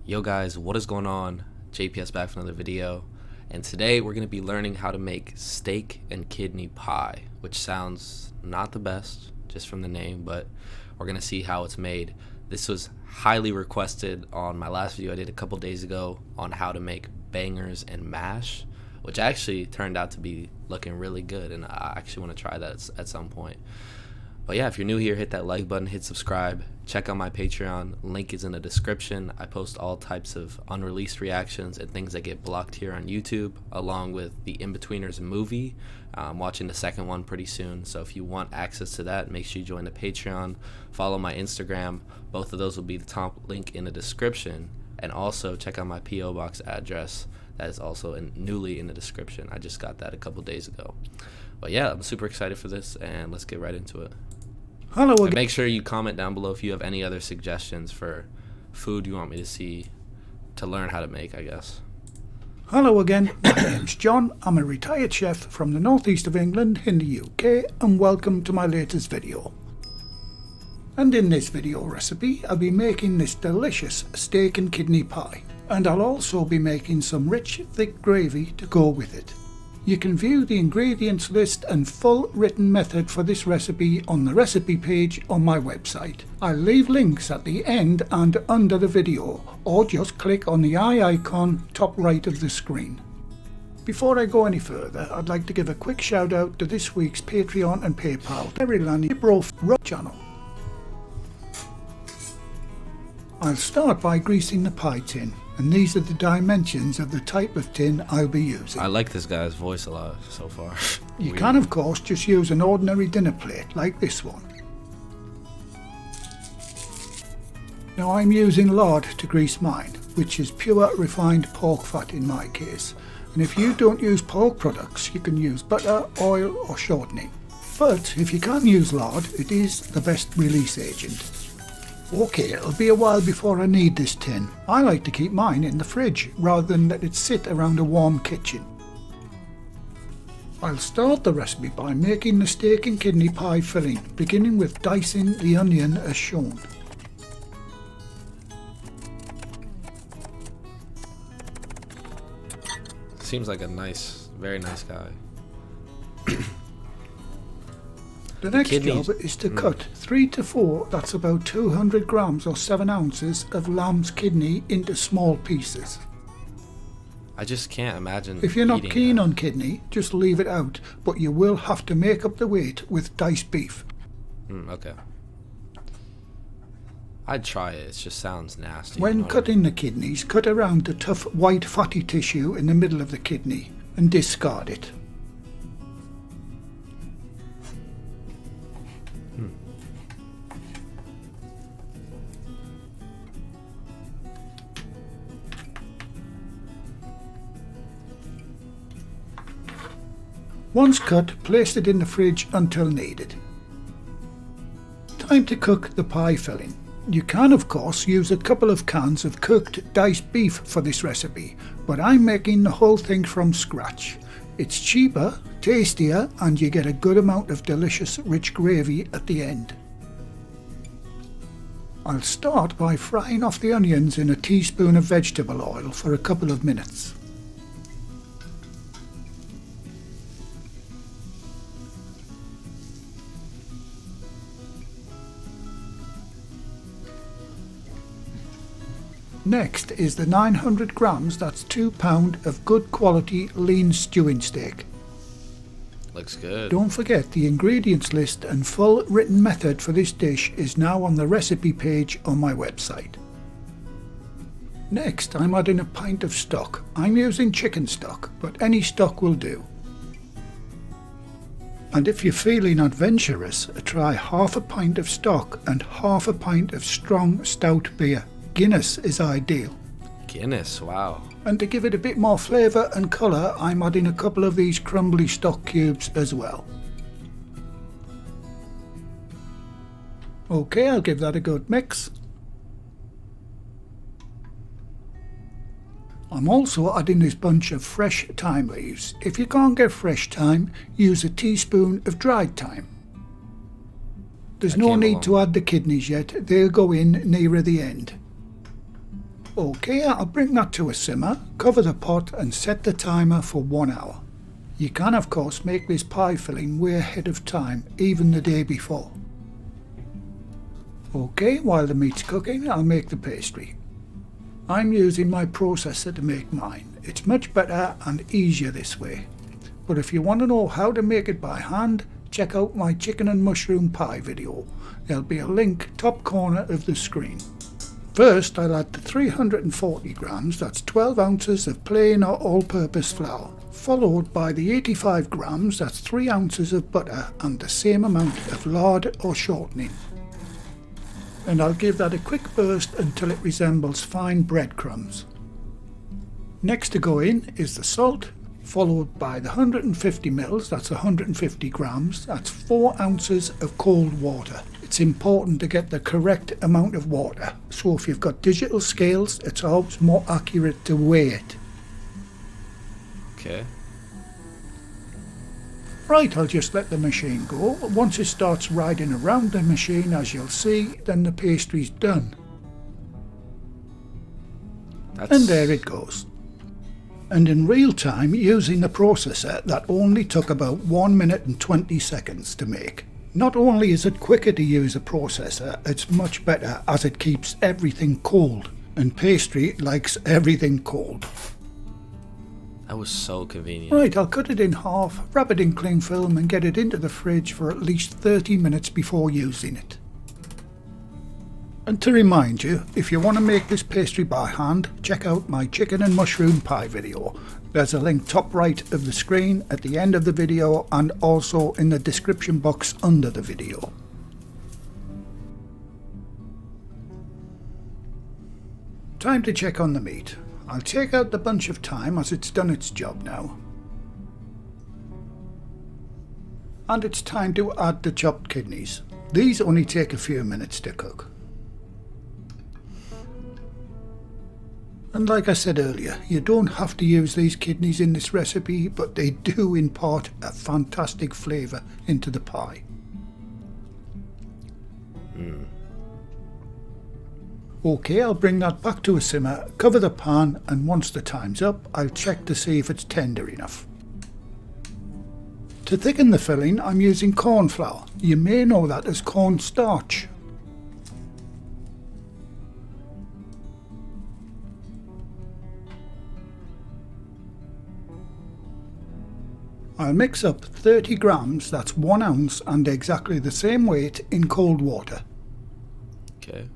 Yo guys, what is going on? JPS back for another video, and today we're going to be learning how to make steak and kidney pie, which sounds not the best just from the name, but we're going to see how it's made. This was highly requested on my last video I did a couple days ago on how to make bangers and mash, which actually turned out to be looking really good, and I actually want to try that at some point. But yeah, if you're new here, hit that like button, hit subscribe, check out my Patreon, link is in the description. I post all types of unreleased reactions and things that get blocked here on YouTube, along with the In-Betweeners movie. I'm watching the second one pretty soon, so if you want access to that, make sure you join the Patreon, follow my Instagram. Both of those will be the top link in the description, and also check out my P.O. Box address. That is also newly in the description. I just got that a couple days ago. But yeah, I'm super excited for this, and let's get right into it. Hello again. And make sure you comment down below if you have any other suggestions for food you want me to see to learn how to make, I guess. Hello again, my name's John. I'm a retired chef from the northeast of England in the UK, and welcome to my latest video. And in this video recipe, I'll be making this delicious steak and kidney pie, and I'll also be making some rich, thick gravy to go with it. You can view the ingredients list and full written method for this recipe on the recipe page on my website. I'll leave links at the end and under the video, or just click on the eye icon top right of the screen. Before I go any further, I'd like to give a quick shout out to this week's Patreon and PayPal Reluctantheist channel. I'll start by greasing the pie tin, and these are the dimensions of the type of tin I'll be using. I like this guy's voice a lot so far. You can of course just use an ordinary dinner plate like this one. Now I'm using lard to grease mine, which is pure refined pork fat in my case, and if you don't use pork products you can use butter, oil or shortening. But if you can't use lard, it is the best release agent. Okay, it'll be a while before I need this tin. I like to keep mine in the fridge rather than let it sit around a warm kitchen. I'll start the recipe by making the steak and kidney pie filling, beginning with dicing the onion as shown. Seems like a very nice guy. The next job is to cut 3 to 4, that's about 200 grams or 7 ounces of lamb's kidney into small pieces. I just can't imagine. If you're not keen on kidney, just leave it out, but you will have to make up the weight with diced beef. Okay. I'd try it, it just sounds nasty. When cutting the kidneys, cut around the tough white fatty tissue in the middle of the kidney and discard it. Once cut, place it in the fridge until needed. Time to cook the pie filling. You can of course use a couple of cans of cooked diced beef for this recipe, but I'm making the whole thing from scratch. It's cheaper, tastier, and you get a good amount of delicious rich gravy at the end. I'll start by frying off the onions in a teaspoon of vegetable oil for a couple of minutes. Next is the 900 grams, that's 2 pound of good quality lean stewing steak. Looks good. Don't forget the ingredients list and full written method for this dish is now on the recipe page on my website. Next I'm adding a pint of stock. I'm using chicken stock, but any stock will do. And if you're feeling adventurous, try half a pint of stock and half a pint of strong stout beer. Guinness is ideal. Guinness, wow. And to give it a bit more flavour and colour, I'm adding a couple of these crumbly stock cubes as well. Okay, I'll give that a good mix. I'm also adding this bunch of fresh thyme leaves. If you can't get fresh thyme, use a teaspoon of dried thyme. There's no need to add the kidneys yet, they'll go in nearer the end. Okay, I'll bring that to a simmer, cover the pot and set the timer for 1 hour. You can of course make this pie filling way ahead of time, even the day before. Okay, while the meat's cooking, I'll make the pastry. I'm using my processor to make mine. It's much better and easier this way. But if you want to know how to make it by hand, check out my chicken and mushroom pie video. There'll be a link top corner of the screen. First, I'll add the 340 grams, that's 12 ounces of plain or all-purpose flour, followed by the 85 grams, that's 3 ounces of butter and the same amount of lard or shortening. And I'll give that a quick burst until it resembles fine breadcrumbs. Next to go in is the salt, followed by the 150 mils, that's 150 grams, that's 4 ounces of cold water. It's important to get the correct amount of water, so if you've got digital scales, it's always more accurate to weigh it. Okay. Right, I'll just let the machine go. Once it starts riding around the machine, as you'll see, then the pastry's done. And there it goes. And in real time, using the processor, that only took about 1 minute and 20 seconds to make. Not only is it quicker to use a processor, it's much better as it keeps everything cold. And pastry likes everything cold. That was so convenient. Right, I'll cut it in half, wrap it in cling film and get it into the fridge for at least 30 minutes before using it. And to remind you, if you want to make this pastry by hand, check out my chicken and mushroom pie video. There's a link top right of the screen, at the end of the video and also in the description box under the video. Time to check on the meat. I'll take out the bunch of thyme as it's done its job now. And it's time to add the chopped kidneys. These only take a few minutes to cook. And like I said earlier, you don't have to use these kidneys in this recipe, but they do impart a fantastic flavour into the pie. Okay, I'll bring that back to a simmer, cover the pan, and once the time's up, I'll check to see if it's tender enough. To thicken the filling, I'm using corn flour. You may know that as cornstarch. I'll mix up 30 grams, that's 1 ounce, and exactly the same weight in cold water. Okay.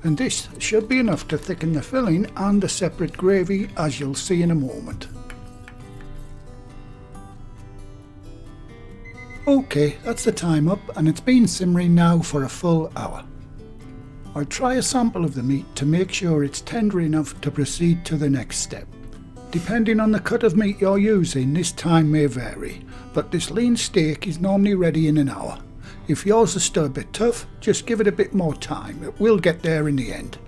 And this should be enough to thicken the filling and a separate gravy, as you'll see in a moment. Okay, that's the time up and it's been simmering now for a full hour. I'll try a sample of the meat to make sure it's tender enough to proceed to the next step. Depending on the cut of meat you're using, this time may vary, but this lean steak is normally ready in an hour. If yours is still a bit tough, just give it a bit more time, it will get there in the end.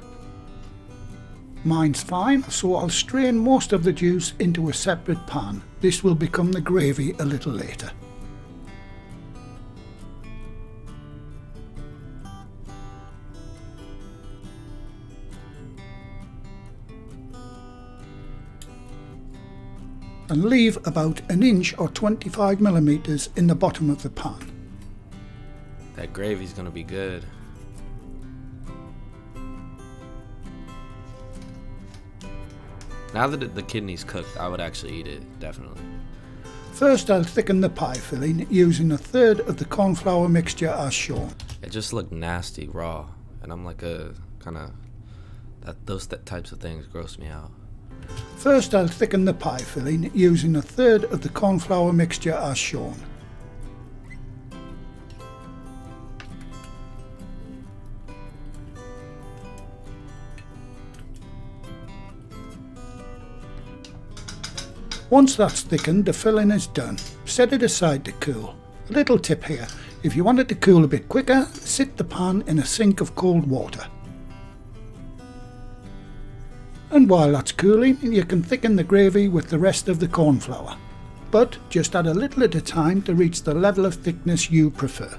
Mine's fine, so I'll strain most of the juice into a separate pan. This will become the gravy a little later. And leave about 1 inch or 25mm in the bottom of the pan. That gravy's gonna be good. Now that the kidney's cooked, I would actually eat it, definitely. First, I'll thicken the pie filling using 1/3 of the cornflour mixture as shown. It just looked nasty raw, and I'm like those types of things gross me out. First, I'll thicken the pie filling using 1/3 of the cornflour mixture as shown. Once that's thickened, the filling is done. Set it aside to cool. A little tip here, if you want it to cool a bit quicker, sit the pan in a sink of cold water. And while that's cooling, you can thicken the gravy with the rest of the corn flour. But just add a little at a time to reach the level of thickness you prefer.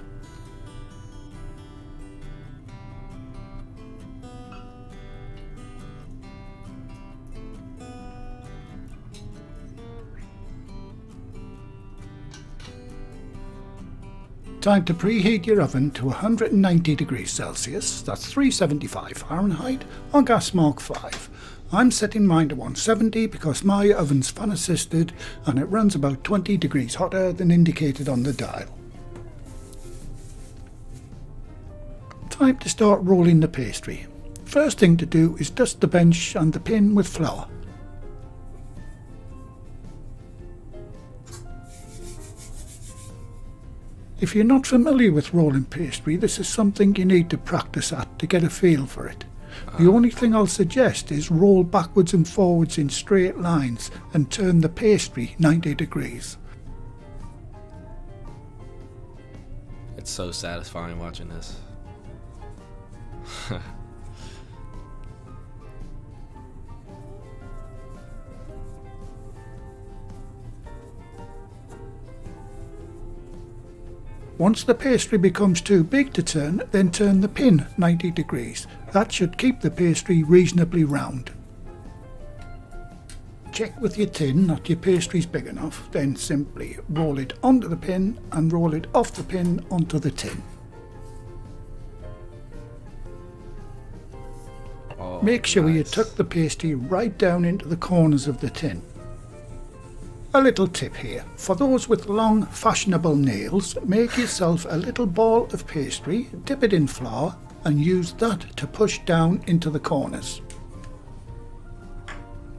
Time to preheat your oven to 190 degrees Celsius, that's 375 Fahrenheit, on gas mark 5. I'm setting mine to 170 because my oven's fan assisted and it runs about 20 degrees hotter than indicated on the dial. Time to start rolling the pastry. First thing to do is dust the bench and the pin with flour. If you're not familiar with rolling pastry, this is something you need to practice at to get a feel for it. The only thing I'll suggest is roll backwards and forwards in straight lines and turn the pastry 90 degrees. It's so satisfying watching this. Once the pastry becomes too big to turn, then turn the pin 90 degrees. That should keep the pastry reasonably round. Check with your tin that your pastry's big enough, then simply roll it onto the pin and roll it off the pin onto the tin. Oh, Make sure you nice. tuck the pastry right down into the corners of the tin. A little tip here, for those with long fashionable nails, make yourself a little ball of pastry, dip it in flour and use that to push down into the corners.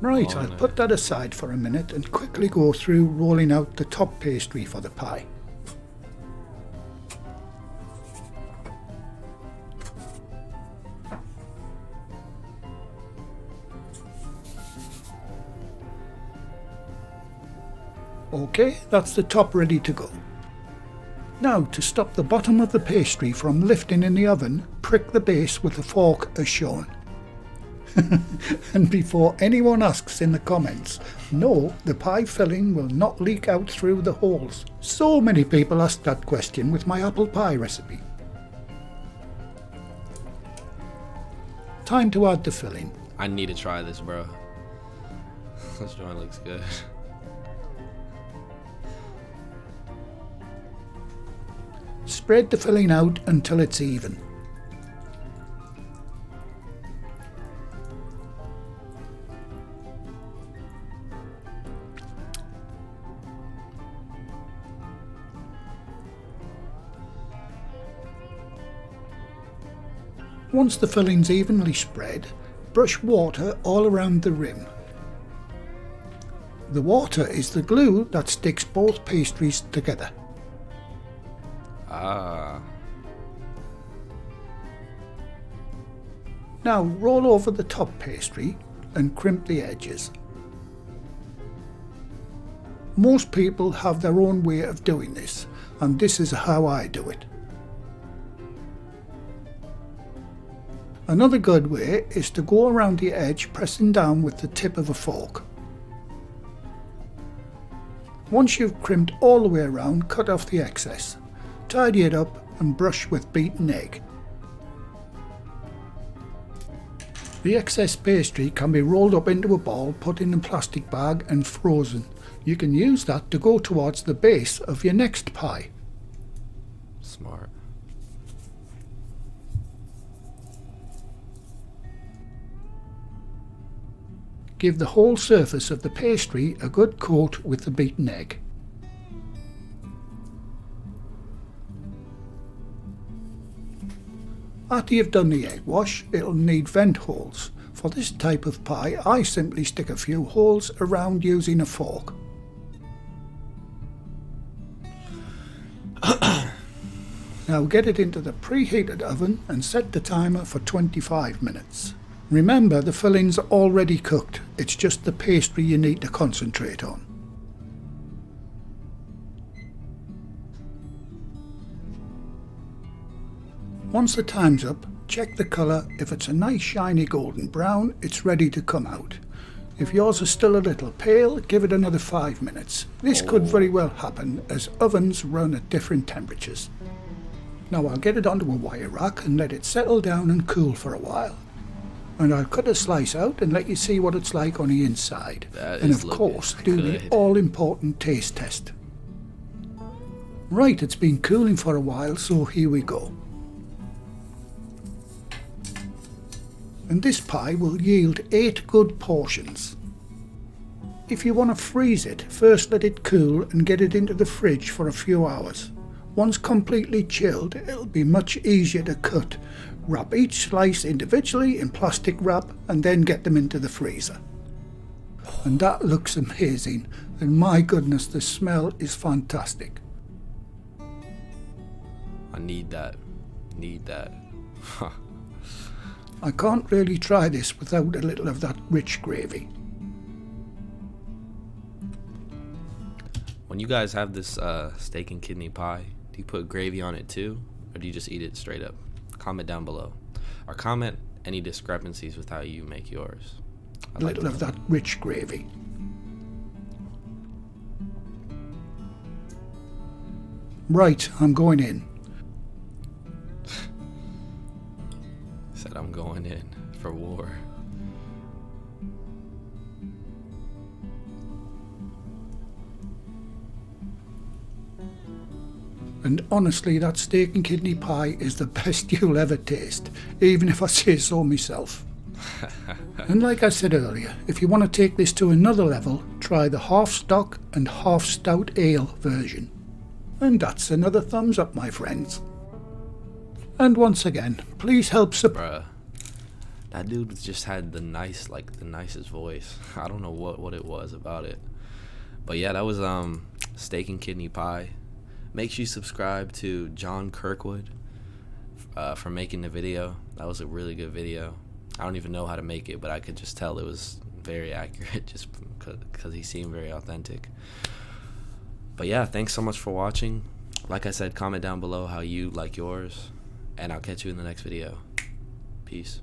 Right, Oh, I'll no. put that aside for a minute and quickly go through rolling out the top pastry for the pie. OK, that's the top ready to go. Now, to stop the bottom of the pastry from lifting in the oven, prick the base with a fork as shown. And before anyone asks in the comments, no, the pie filling will not leak out through the holes. So many people ask that question with my apple pie recipe. Time to add the filling. I need to try this, bro. This joint looks good. Spread the filling out until it's even. Once the filling's evenly spread, brush water all around the rim. The water is the glue that sticks both pastries together. Ah. Now roll over the top pastry and crimp the edges. Most people have their own way of doing this, and this is how I do it. Another good way is to go around the edge pressing down with the tip of a fork. Once you've crimped all the way around, cut off the excess. Tidy it up and brush with beaten egg. The excess pastry can be rolled up into a ball, put in a plastic bag and frozen. You can use that to go towards the base of your next pie. Smart. Give the whole surface of the pastry a good coat with the beaten egg. After you've done the egg wash, it'll need vent holes. For this type of pie, I simply stick a few holes around using a fork. Now get it into the preheated oven and set the timer for 25 minutes. Remember, the filling's already cooked, it's just the pastry you need to concentrate on. Once the time's up, check the colour. If it's a nice shiny golden brown, it's ready to come out. If yours is still a little pale, give it another 5 minutes. This could very well happen as ovens run at different temperatures. Now I'll get it onto a wire rack and let it settle down and cool for a while. And I'll cut a slice out and let you see what it's like on the inside. That And is of course, looking do the good. all-important taste test. Right, it's been cooling for a while, so here we go. And this pie will yield 8 good portions. If you want to freeze it, first let it cool and get it into the fridge for a few hours. Once completely chilled, it'll be much easier to cut. Wrap each slice individually in plastic wrap and then get them into the freezer. And that looks amazing, and my goodness, the smell is fantastic. I need that. Need that. I can't really try this without a little of that rich gravy. When you guys have this steak and kidney pie, do you put gravy on it too, or do you just eat it straight up? Comment down below, or comment any discrepancies with how you make yours. A little of that rich gravy. Right, I'm going in. Said I'm going in for war. And honestly, that steak and kidney pie is the best you'll ever taste, even if I say so myself. And like I said earlier, if you want to take this to another level, try the half stock and half stout ale version. And that's another thumbs up, my friends. And once again, please help Bruh, that dude just had the nicest voice. I don't know what it was about it. But yeah, that was steak and kidney pie. Make sure you subscribe to John Kirkwood for making the video. That was a really good video. I don't even know how to make it, but I could just tell it was very accurate just because he seemed very authentic. But yeah, thanks so much for watching. Like I said, comment down below how you like yours, and I'll catch you in the next video. Peace.